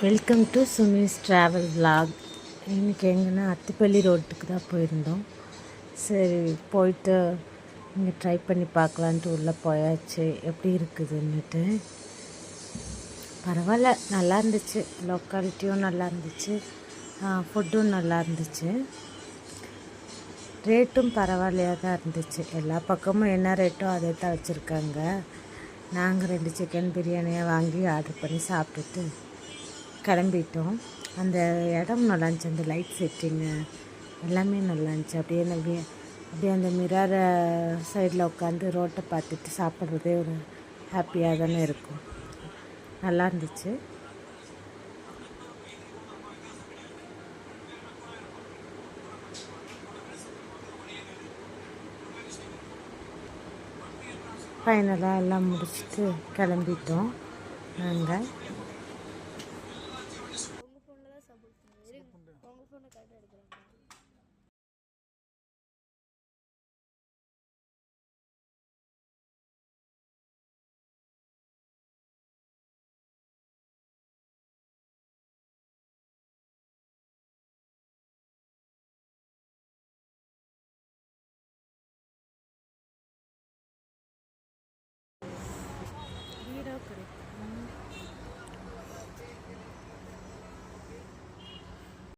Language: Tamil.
Welcome to Sumi's travel vlog. இன்றைக்கி எங்கன்னா அத்திப்பள்ளி ரோட்டுக்கு தான் போயிருந்தோம். சரி போயிட்டு இங்கே ட்ரை பண்ணி பார்க்கலான்ட்டு உள்ளே போயாச்சு. எப்படி இருக்குதுன்னுட்டு பரவாயில்ல, நல்லா இருந்துச்சு. லொக்காலிட்டியும் நல்லா இருந்துச்சு, ஃபுட்டும் நல்லா இருந்துச்சு, ரேட்டும் பரவாயில்லையாக தான் இருந்துச்சு. எல்லா பக்கமும் என்ன ரேட்டோ அதே தான் வச்சுருக்காங்க. நாங்கள் 2 சிக்கன் பிரியாணியாக வாங்கி ஆர்டர் பண்ணி சாப்பிட்டுட்டு கிளம்பிட்டோம். அந்த இடம் நல்லா இருந்துச்சு, அந்த லைட் செட்டிங்கு எல்லாமே நல்லா இருந்துச்சு. அப்படியே அந்த மிரர் சைடில் உட்காந்து ரோட்டை பார்த்துட்டு சாப்பிட்றதே ஒரு ஹாப்பியாக தானே இருக்கும். நல்லா இருந்துச்சு. ஃபைனலாக எல்லாம் முடிச்சுட்டு கிளம்பிட்டோம் நாங்கள். உங்கள் ஃபோனில் தான் சப்போர்ட் பண்ணுங்க. உங்கள் ஃபோனை கரெக்டாக எடுக்கிறேன்.